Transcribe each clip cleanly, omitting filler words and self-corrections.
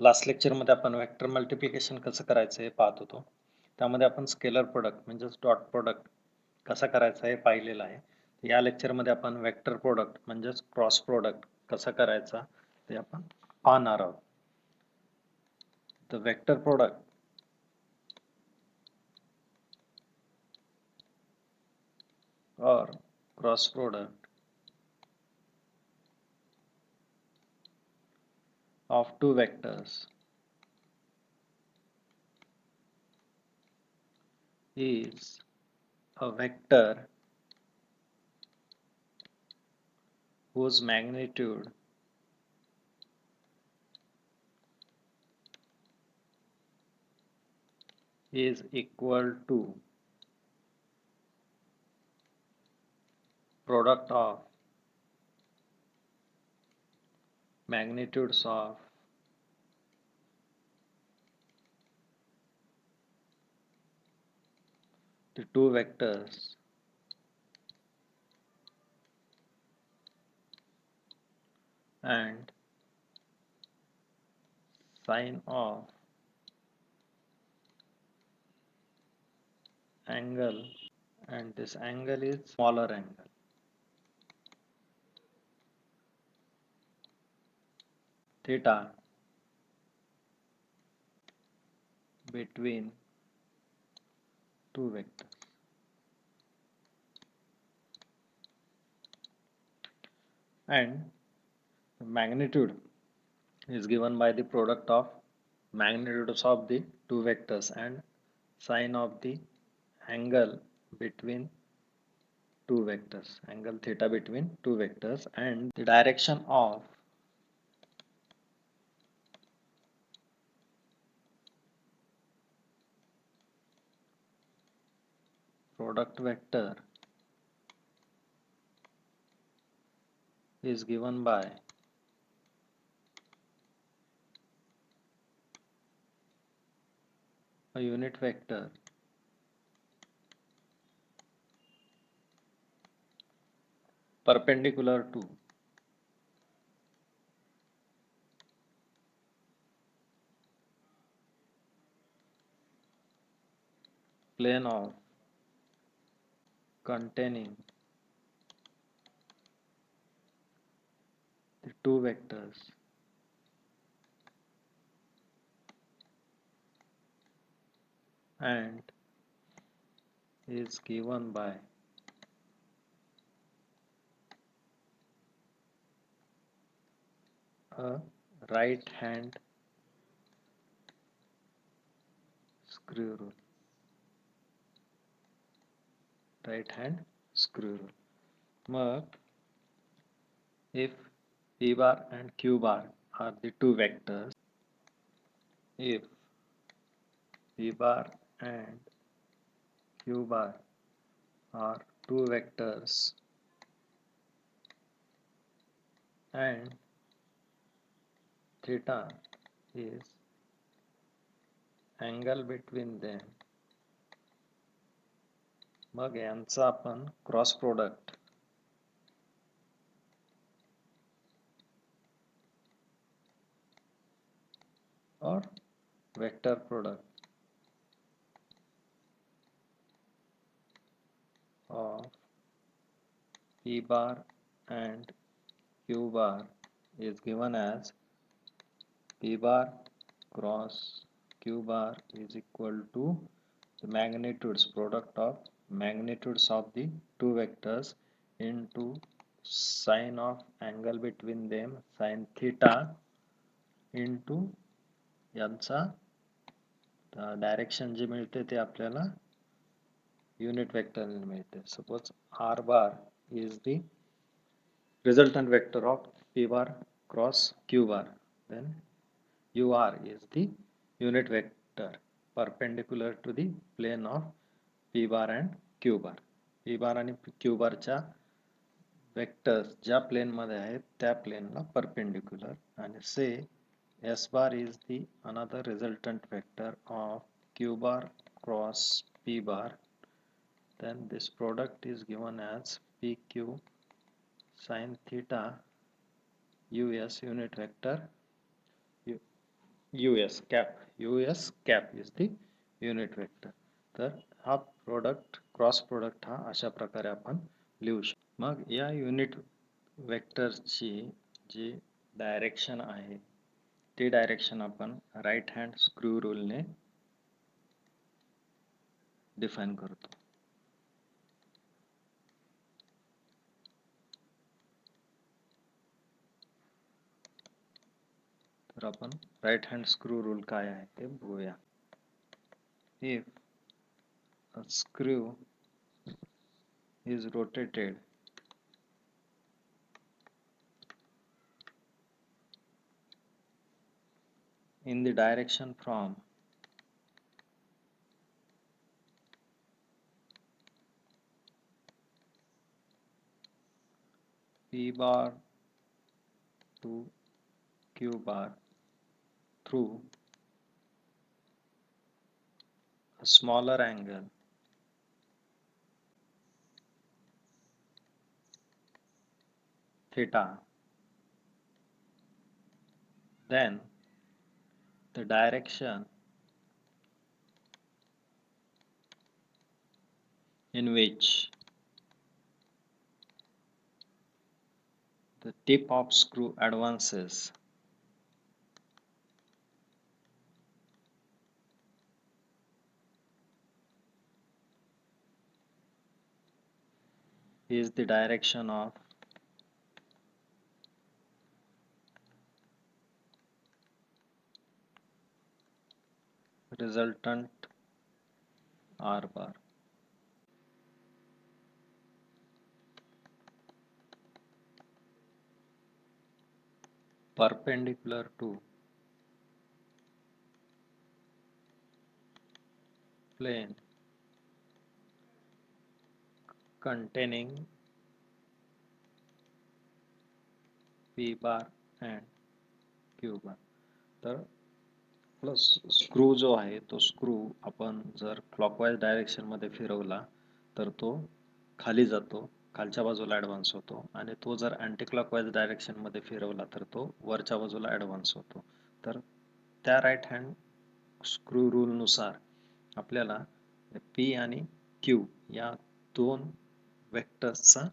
Last लेक्चरमध्ये आपण vector multiplication कसं करायचं हे पाहत होतो. त्यामध्ये आपण स्केलर प्रोडक्ट म्हणजेच डॉट प्रोडक्ट कसा करायचा हे पाहिलेलं आहे. या लेक्चरमध्ये आपण वेक्टर प्रोडक्ट म्हणजेच क्रॉस प्रोडक्ट कसा करायचा ते आपण पाहणार आहोत. The vector product or cross product of two vectors is a vector whose magnitude is equal to product of magnitudes of the two vectors and sine of angle, and this angle is smaller angle. Theta between two vectors. And the magnitude is given by the product of magnitudes of the two vectors and sine of the angle between two vectors, angle theta between two vectors, and the direction of product vector is given by a unit vector perpendicular to plane of containing the two vectors and is given by a right hand screw rule. Right hand screw rule. Mug if P bar and Q bar are the two vectors, if P bar and Q bar are two vectors and theta is angle between them, मग यांचा आपण cross product or vector product of P bar and Q bar is given as P bar cross Q bar is equal to the magnitudes, product of magnitudes of the two vectors into sine of angle between them, sine theta, into यांचा direction जे मिळते ते आपल्याला unit vector मिळते. Suppose r bar is the resultant vector of p bar cross q bar, then ur is the unit vector perpendicular to the plane of p bar and q bar. p bar आणि q bar च्या vectors ज्या plane मध्ये आहेत त्या प्लेनला perpendicular, आणि से S bar is the another resultant vector of Q bar cross P bar. Then this product is given as PQ sin theta US unit vector US cap is the unit vector. तर हा cross product हा अशा प्रकारे आपण लिहू शकतो. मग या unit वेक्टरची जी direction आहे ती डायरेक्शन आपण राईट हँड स्क्रू रूलने डिफाइन करतो. तर आपण राईट हँड स्क्रू रूल काय आहे ते बघूया. If a screw is rotated in the direction from P bar to Q bar through a smaller angle theta, then the direction in which the tip of screw advances is the direction of resultant R bar. Perpendicular to plane containing P bar and Q bar. तर plus screw जो आहे तो screw आपण जर clockwise direction मध्ये फिरवला तर तो खाली जातो, खालच्या बाजूला ऍडव्हान्स होतो, आणि तो जर अँटी क्लॉकवाईज डायरेक्शन मध्ये फिरवला तर तो वरच्या बाजूला ऍडव्हान्स होतो. तर त्या राईट हँड स्क्रू रूल नुसार आपल्याला पी आणि क्यू या दोन वेक्टर्सचा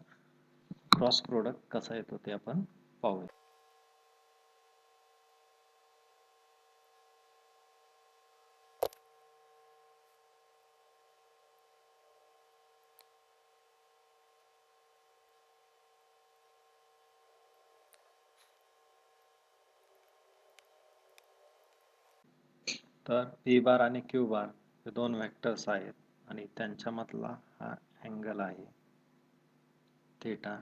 क्रॉस प्रोडक्ट कसा येतो ते आपण पाहूया. तर पी बार आणि क्यू बार हे दोन वेक्टर्स आहेत आणि त्यांच्यामधला हा अँगल आहे थीटा,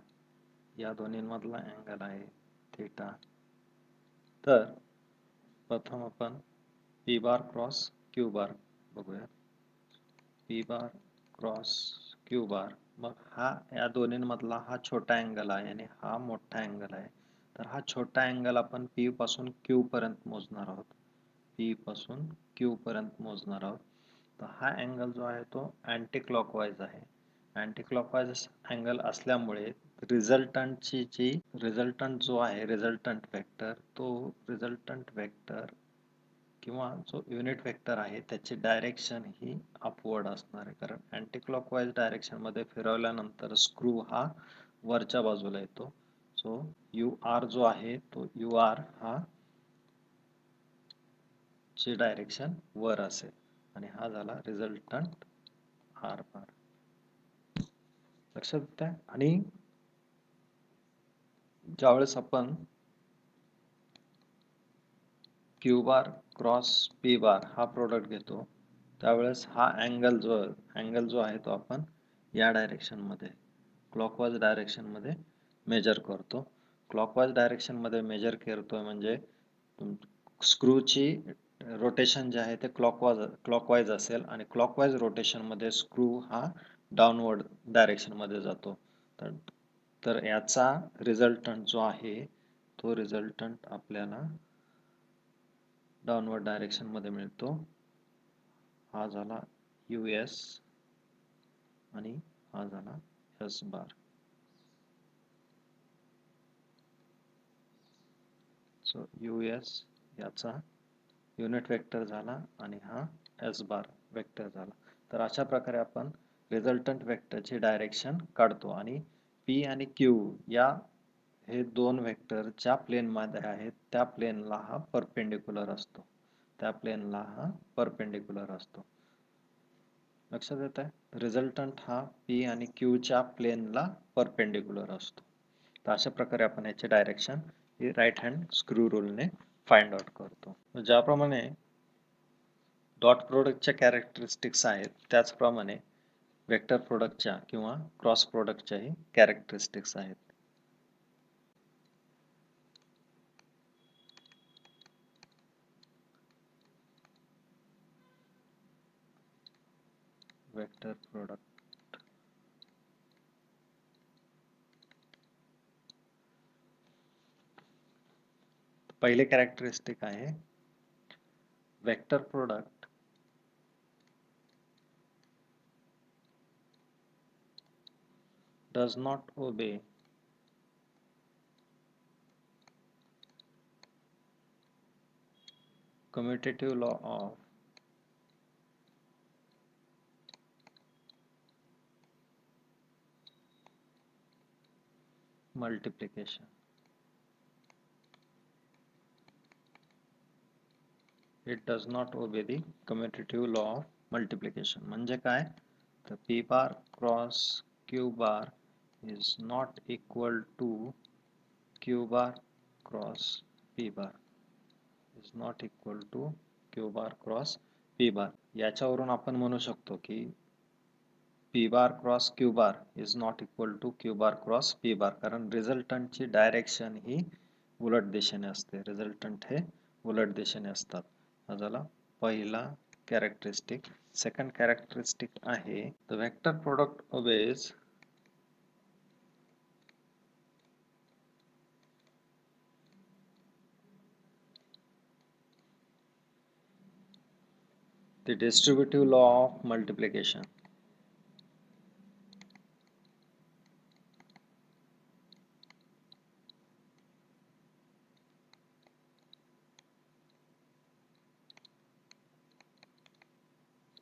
या दोन्हींमधला अँगल आहे थीटा. तर प्रथम आपण P bar cross Q bar बघूया. P bar cross Q bar, मग हा या दोन्हींमधला हा छोटा अँगल आहे आणि हा मोठा अँगल आहे. तर हा छोटा अँगल आपण पी पासून क्यू पर्यंत मोजणार आहोत. पी पासून क्यू पर्यंत मोजणार आहोत. तर हा अँगल जो आहे तो अँटी क्लॉकवाईज आहे. अँटी क्लॉकवाईज अँगल असल्यामुळे रिझल्टंटची जी रिझल्टंट जो आहे रिझल्टंट वेक्टर, तो रिझल्टंट वेक्टर किंवा जो युनिट वेक्टर आहे त्याची डायरेक्शन ही अपवर्ड असणार आहे. कारण अँटी क्लॉकवाईज डायरेक्शन मध्ये फिरवल्यानंतर स्क्रू हा वरच्या बाजूला येतो. सो यू आर जो आहे तो यू आर हा ची डायरेक्शन वर असेल आणि हा झाला रिझल्टंट आर बार. लक्षात येतंय? आणि ज्यावेळेस आपण क्यू बार क्रॉस पी बार हा प्रोडक्ट घेतो त्यावेळेस हा अँगल जो आहे तो आपण या डायरेक्शन मध्ये क्लॉकवाईज डायरेक्शन मध्ये मेजर करतो. क्लॉकवाईज डायरेक्शन मध्ये मेजर करतोय म्हणजे स्क्रूची रोटेशन जे आहे ते क्लॉकवाईज असेल आणि क्लॉकवाईज रोटेशन मध्ये स्क्रू हा डाउनवर्ड डायरेक्शन मध्ये जातो. तर याचा रिझल्टंट जो आहे तो रिझल्टंट आपल्याला डाउनवर्ड डायरेक्शन मध्ये मिळतो. हा झाला US आणि हा झाला S बार. सो US याचा युनिट वेक्टर झाला आणि हा एस बार वेक्टर झाला. तर अशा प्रकारे आपण रिझल्टंट वेक्टरची डायरेक्शन काढतो आणि पी आणि क्यू या हे दोन वेक्टर ज्या प्लेनमध्ये आहेत त्या प्लेनला हा परपेंडिक्युलर असतो. त्या प्लेनला हा परपेंडिक्युलर असतो. लक्षात येत आहे? रिझल्टंट हा पी आणि क्यूच्या प्लेनला परपेंडिक्युलर असतो. तर अशा प्रकारे आपण याचे डायरेक्शन ही राईट हँड स्क्रू रूलने फाइंड आउट करतो. ज्याप्रमाणे डॉट प्रोडक्टच्या कॅरेक्टरिस्टिक्स आहेत त्याचप्रमाणे वेक्टर प्रोडक्टच्या किंवा क्रॉस प्रोडक्टच्याही कॅरेक्टरिस्टिक्स आहेत. वेक्टर प्रोडक्ट पहिले कॅरेक्टरिस्टिक आहे vector product does not obey commutative law of multiplication. It does not obey the commutative law of multiplication. म्हणजे काय? तर p bar cross q bar is not equal to q bar cross p bar is not equal to q bar cross p bar. याच्यावरून आपण म्हणू शकतो की p bar cross q bar is not equal to q bar cross p bar, कारण रिझल्टंटची direction ही उलट दिशेने असते. Resultant हे उलट दिशेने असतात. हा झाला पहिला कॅरेक्टरिस्टिक. सेकंड कॅरेक्टरिस्टिक आहे the vector product obeys the distributive law of multiplication.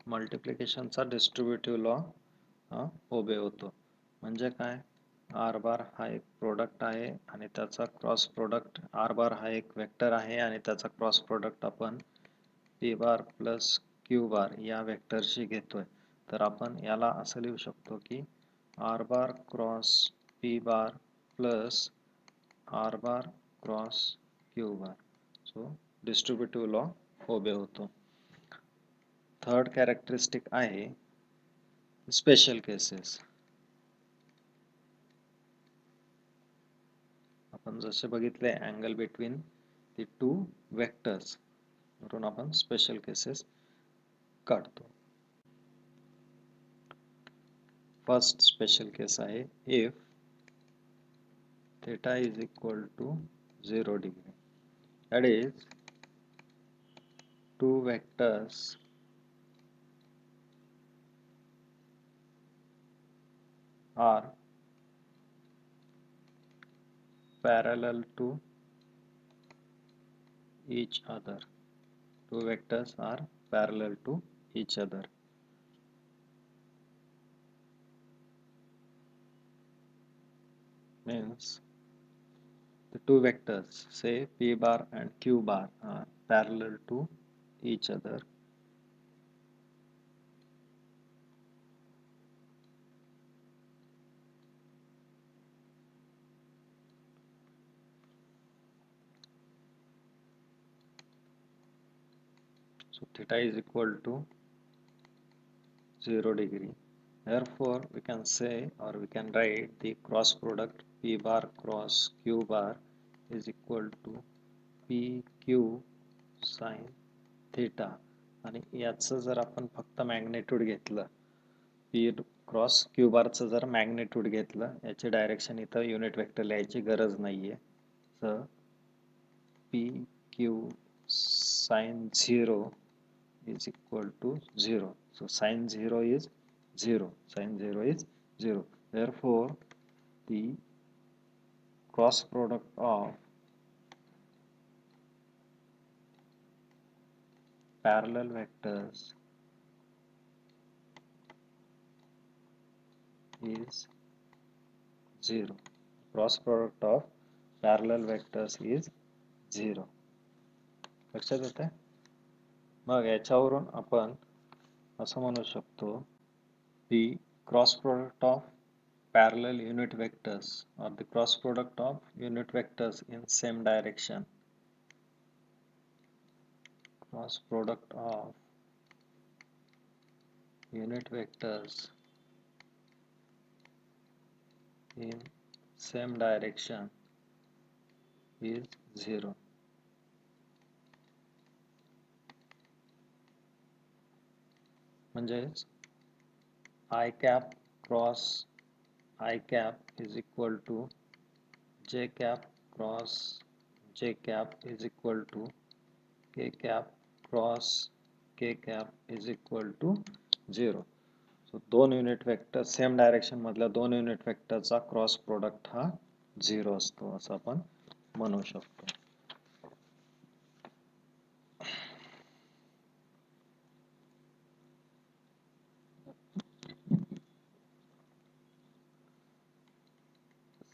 मल्टिप्लिकेशनचा डिस्ट्रीब्युटिव्ह लॉ हा ओबे होतो. म्हणजे काय? आर बार हा एक प्रोडक्ट आहे आणि त्याचा क्रॉस प्रोडक्ट, आर बार हा एक वेक्टर आहे आणि त्याचा क्रॉस प्रोडक्ट आपण P bar plus Q bar या वेक्टरशी घेतोय. तर आपण याला असं लिहू शकतो की R bar cross P bar plus R bar cross Q bar. So distributive law obey होतो. थर्ड कॅरेक्टरिस्टिक आहे स्पेशल केसेस. आपण जसे बघितले angle between the two vectors वरून आपण स्पेशल केसेस काढतो. फर्स्ट स्पेशल केस आहे if theta is equal to 0 degree. That is two vectors are parallel to each other. Two vectors are parallel to each other. Means the two vectors, say p bar and q bar, are parallel to each other. So theta is equal to 0 degree. Therefore, we can say or we can write the cross product p bar cross q bar is equal to pq sin theta. आणि याचं जर आपण फक्त magnitude घेतलं, P cross Q बारचं जर magnitude घेतलं, याची direction इथं युनिट वेक्टर लिहायची गरज नाहीये. तर P Q sine 0 is equal to 0. So sin 0 is 0. Sin 0 is 0. Therefore, the cross product of parallel vectors is 0. Cross product of parallel vectors is 0. लक्षात येते? मग याच्यावरून आपण असं म्हणू शकतो the cross product of parallel unit vectors or the cross product of unit vectors in same direction. Cross product of unit vectors in same direction is 0. म्हणजेच I cap cross I cap is equal to J cap cross J cap is equal to K cap cross K cap is equal to 0. So दोन unit vector same direction मधल्या दोन unit वेक्टरचा cross product हा 0 असतो असं आपण म्हणू शकतो.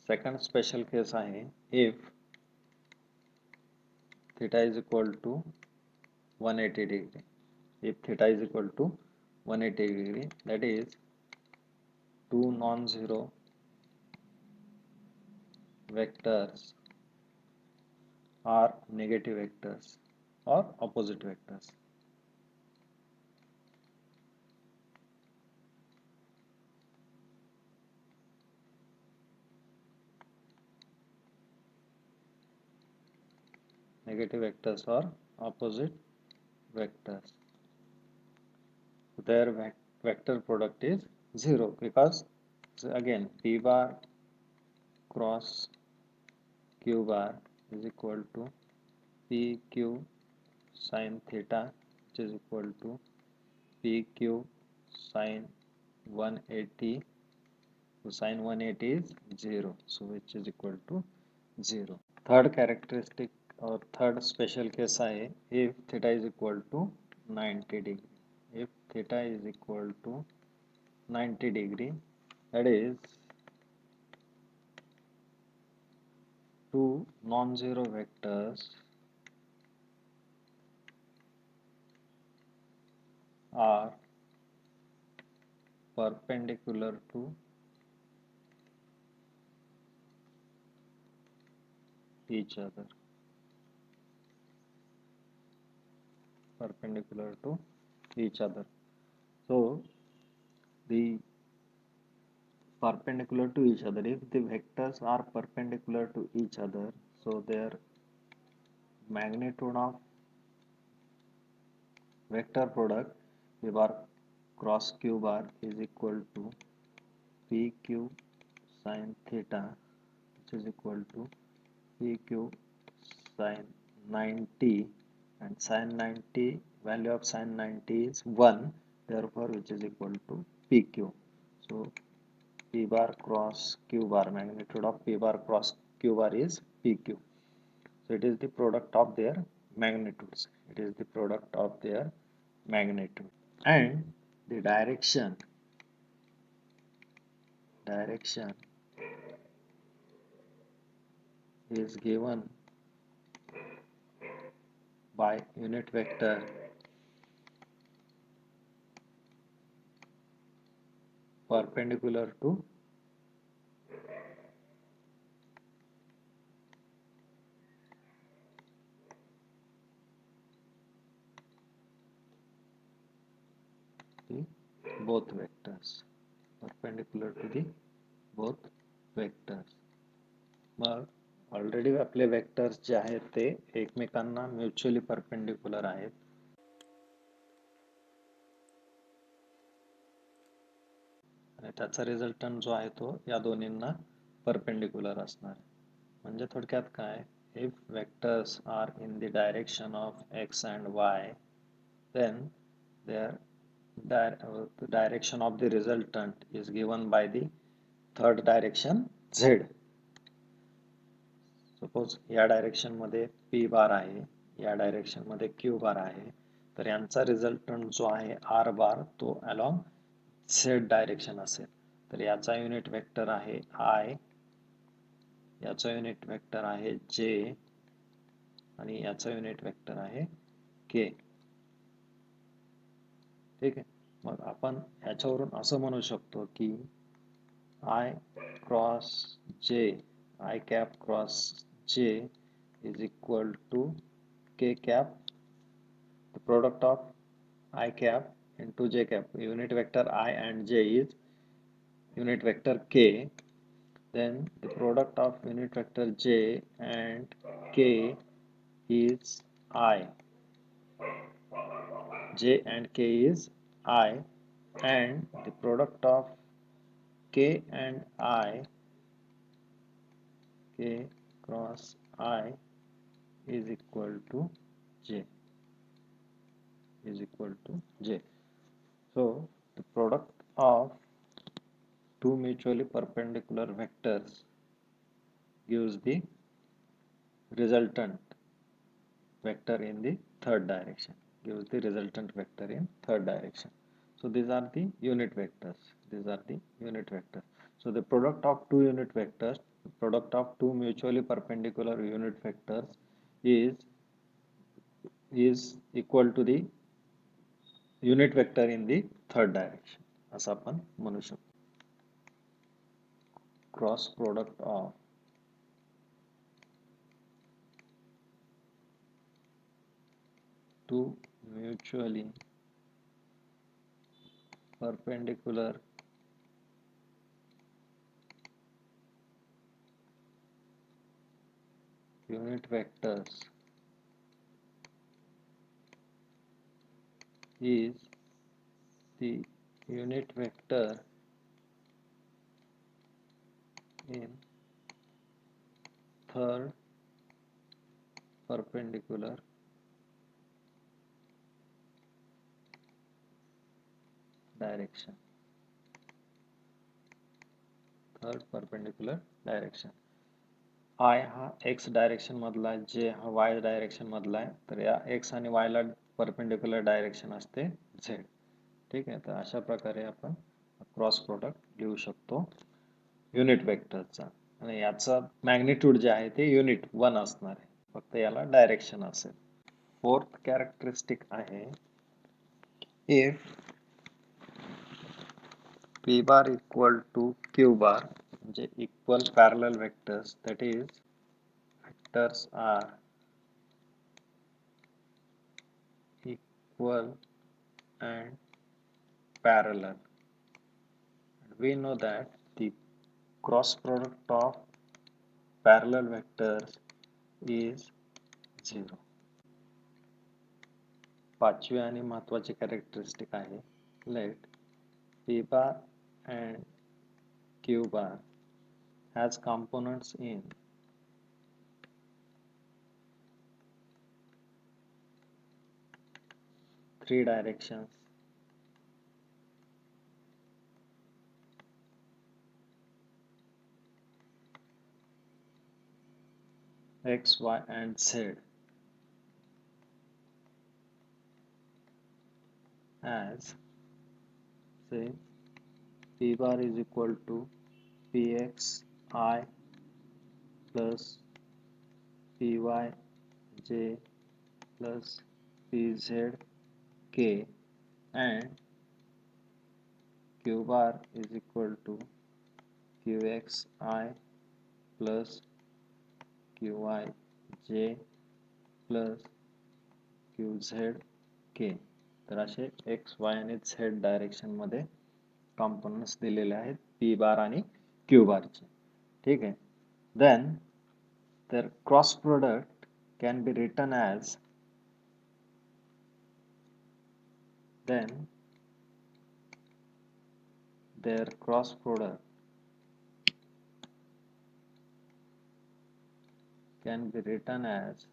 Second special case आहे if theta is equal to 180 degree. If theta is equal to 180 degree, that is two non-zero vectors are negative vectors or opposite vectors. Negative vectors or opposite vectors. Their vector product is 0 because again p bar cross q bar is equal to pq sin theta, which is equal to pq sin 180. So sin 180 is 0, so which is equal to 0. Third characteristic or third special case आहे if theta is equal to 90 degree. If theta is equal to 90 degree, that is two non-zero vectors are perpendicular to each other. Perpendicular to each other. So the perpendicular to each other, if the vectors are perpendicular to each other, so their magnitude of vector product p bar cross q bar is equal to pq sin theta, which is equal to pq sin 90, and sin 90, value of sin 90 is 1, therefore which is equal to pq. So p bar cross q bar, magnitude of p bar cross q bar is pq. So it is the product of their magnitudes. It is the product of their magnitude. And the direction is given by unit vector perpendicular to the both vectors. Perpendicular to the both vectors. Mug already आपले vectors जे आहेत ते एकमेकांना mutually perpendicular आहेत. आणि त्याचा resultant जो आहे तो या दोन्हींना परपेंडिक्युलर असणार आहे. म्हणजे थोडक्यात काय, if vectors are in the direction of x and y, then their the direction of the resultant is given by the third direction z. Suppose या डायरेक्शन मध्ये p बार आहे, या डायरेक्शन मध्ये q बार आहे, तर यांचा रिझल्टंट जो आहे आर बार तो अलॉंग झेड डायरेक्शन असेल. तर याचा युनिट वेक्टर आहे आय, याचा युनिट वेक्टर आहे जे आणि याचा युनिट वेक्टर आहे के. ठीक आहे. मग आपण याच्यावरून असं म्हणू शकतो की I cross J, I cap cross J is equal to K cap, the product of I cap into j cap. Unit vector I and j is unit vector k. Then the product of unit vector j and k is I. J and k is I, and the product of k and I, k cross I is equal to j, is equal to j. So the product of two mutually perpendicular vectors gives the resultant vector in the third direction, gives the resultant vector in third direction. So these are the unit vectors, these are the unit vectors. So the product of two unit vectors, the product of two mutually perpendicular unit vectors is equal to the unit vector in the third direction, असं आपण म्हणू शकतो. Cross product of two mutually perpendicular unit vectors is the unit vector in third perpendicular direction. Third perpendicular direction. I हा X direction मधला आहे, जे हा Y direction मधला आहे. तर या एक्स आणि वाय ला परपेंडिक्युलर डायरेक्शन असते झेड. ठीक आहे. तर अशा प्रकारे आपण क्रॉस प्रोडक्ट लिहू शकतो युनिट वेक्टरचा. आणि याचा मॅग्निट्यूड जे आहे ते युनिट 1 असणार आहे, फक्त याला डायरेक्शन असेल. फोर्थ कॅरेक्टरिस्टिक आहे if P bar equal to Q bar, म्हणजे equal parallel vectors, that is vectors are equal and parallel. We know that the cross product of parallel vectors is 0. पाचवी आणि महत्वाची कॅरेक्टरिस्टिक आहे let P bar and Q bar has components in three directions x, y and z, as say P bar is equal to Px I plus Py j plus Pz k, and Q bar is equal to Qx I plus Qy j plus Qz k. तर असे x वाय आणि Z direction मध्ये components दिलेले आहेत P बार आणि Q बारचे. ठीक आहे. Then their cross product can be written as then their cross product can be written as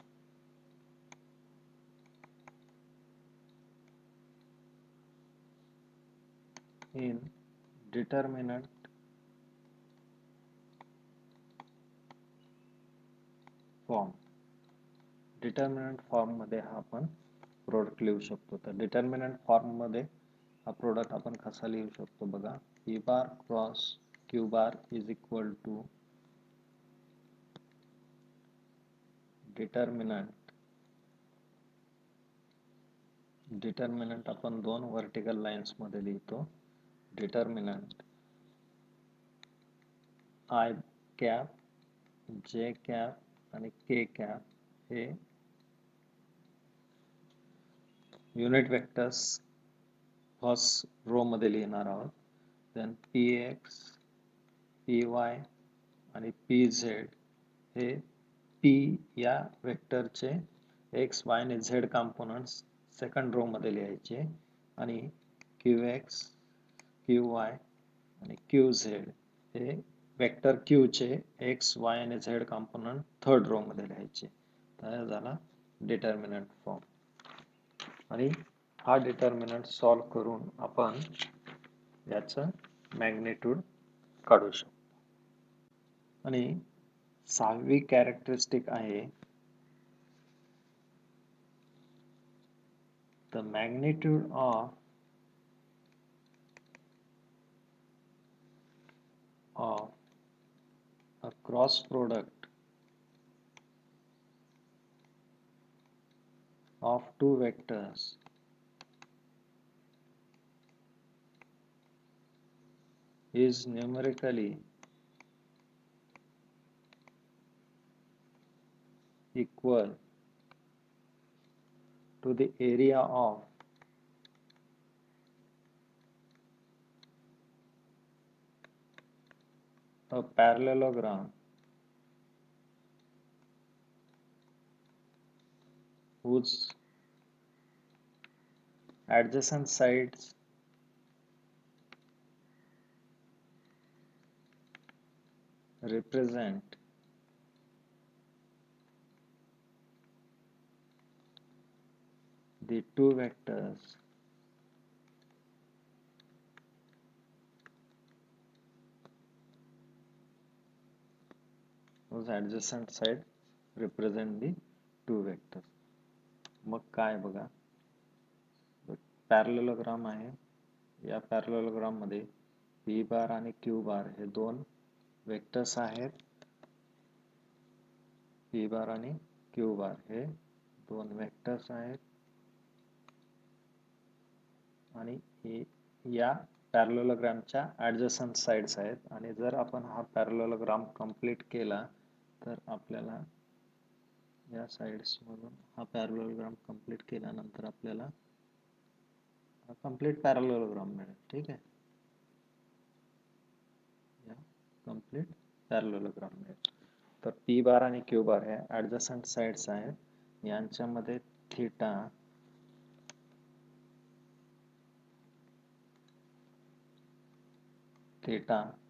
in determinant form. Determinant form मध्ये हा आपण प्रोडक्ट लिहू शकतो. तर डिटर्मिनंट फॉर्म मध्ये हा प्रोडक्ट आपण कसा लिहू शकतो बघा. P bar cross Q bar is equal to determinant आपण दोन वर्टिकल लाईन्स मध्ये लिहितो. Determinant I cap, J cap आणि के कॅप हे युनिट वेक्टर्स फर्स्ट रो मध्ये लिहिणार आहोत. Then P X, P Y आणि पी झेड हे पी या वेक्टरचे एक्स वाय आणि झेड कॉम्पोनंट्स सेकंड रो मध्ये लिहायचे आणि क्यू एक्स, क्यू वाय आणि क्यू झेड हे वेक्टर क्यू चे एक्स वाय आणि झेड कॉम्पोनंट थर्ड रो मध्ये लिहायचे. तर झाला डिटर्मिनंट फॉर्म. आणि हा डिटर्मिनंट सॉल्व करून आपण याचं मॅग्निट्यूड काढू शकतो. आणि 6वी कॅरेक्टरिस्टिक आहे the magnitude of a cross product of two vectors is numerically equal to the area of a parallelogram whose adjacent sides represent the two vectors whose adjacent side represent the two vectors. मग काय बघा, parallelogram आहे. या parallelogram मध्ये P बार आणि Q bar हे दोन vectors आहेत. P बार आणि Q bar हे दोन वेक्टर्स आहेत आणि या पॅरलेलोग्रामच्या ऍडजसंट साइड्स आहेत. आणि जर आपण हा पॅरलेलोग्राम कंप्लीट केला तर आपल्याला या साइड्स मधून हा पॅरलेलोग्राम कंप्लीट केल्यानंतर आपल्याला कंप्लीट पॅरलेलोग्राम मिळेल. ठीक आहे, या कंप्लीट पॅरलेलोग्राम मिळेल. तर पी बार आणि क्यू बार हे ऍडजसंट साइड्स आहेत. यांच्यामध्ये थीटा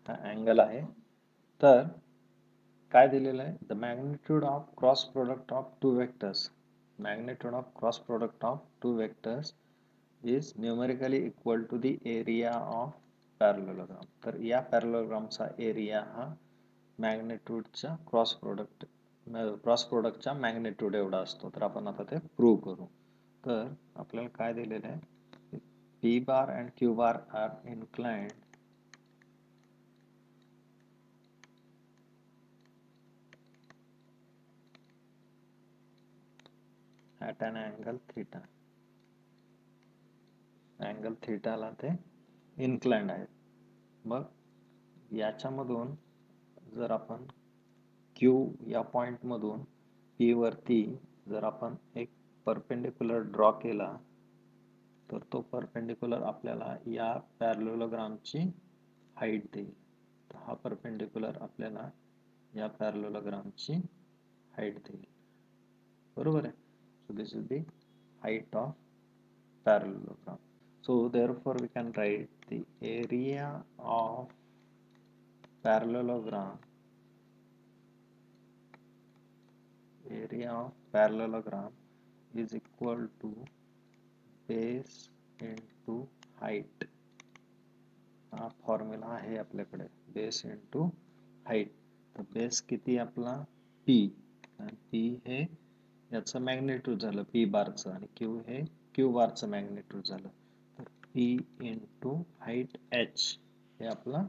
हा अँगल आहे. तर काय दिलेलं आहे, the magnitude of cross product of two vectors, magnitude of cross product of two vectors is numerically equal to the area of parallelogram. तर या पॅरलेलोग्रामचा एरिया हा मॅग्निट्यूडच्या क्रॉस प्रोडक्टच्या मॅग्निट्यूड एवढा असतो. तर आपण आता ते प्रूव्ह करू. तर आपल्याला काय दिलेलं आहे, P bar and Q bar are inclined at an angle theta. Angle थीटाला ते इन्क्लाइंड आहेत. मग याच्यामधून जर आपण Q या पॉइंट मधून P वरती जर आपण एक परपेंडिक्युलर ड्रॉ केला तर तो परपेंडिक्युलर आपल्याला या पॅरलेलोग्रामची हाईट देईल. तर हा परपेंडिक्युलर आपल्याला या पॅरलेलोग्रामची हाईट देईल. बरोबर आहे. So this is the height of parallelogram. So therefore we can write the area of parallelogram is equal to base into height. हा फॉर्म्युला आहे आपल्याकडे, बेस into height. तर बेस किती आपला P, P हे याचं मॅग्निट्यूड झालं पी बारचं आणि क्यू हे क्यू बारचं मॅग्निट्यूड झालं. तर पी इंटू हाईट एच हे आपलं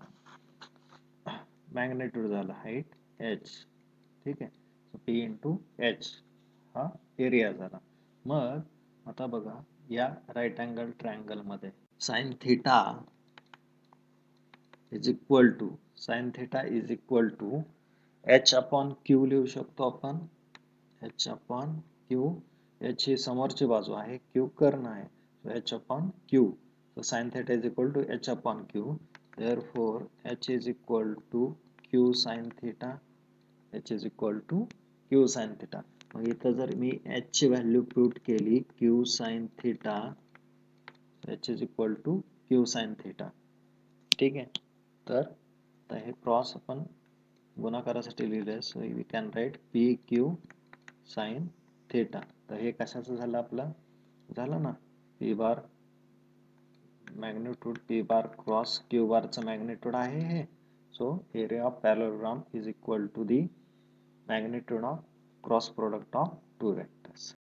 मॅग्निट्यूड झालं हाईट एच. ठीक आहे. पी इंटू एच हा एरिया झाला. मग आता बघा या राईट अँगल ट्रायंगल मध्ये sine theta is equal to H upon Q लिहू शकतो आपण. H upon Q. एच ही समोरची बाजू आहे, क्यू कर्ण आहे. H upon Q. So sin theta is equal to h upon q. Therefore, h is equal to q sin theta. h is equal to q sin theta. मग इथं जर मी h ची value put केली q sin theta, h is equal to q sin theta. ठीक आहे. तर आता हे cross आपण गुणाकारासाठी लिहिलंय. So we can write P Q sine theta. तर हे कशाचं झालं आपलं? झालं ना P bar magnitude P bar cross Q बारचं मॅग्निट्यूड आहे हे. So area of parallelogram is equal to the magnitude of cross product of two vectors.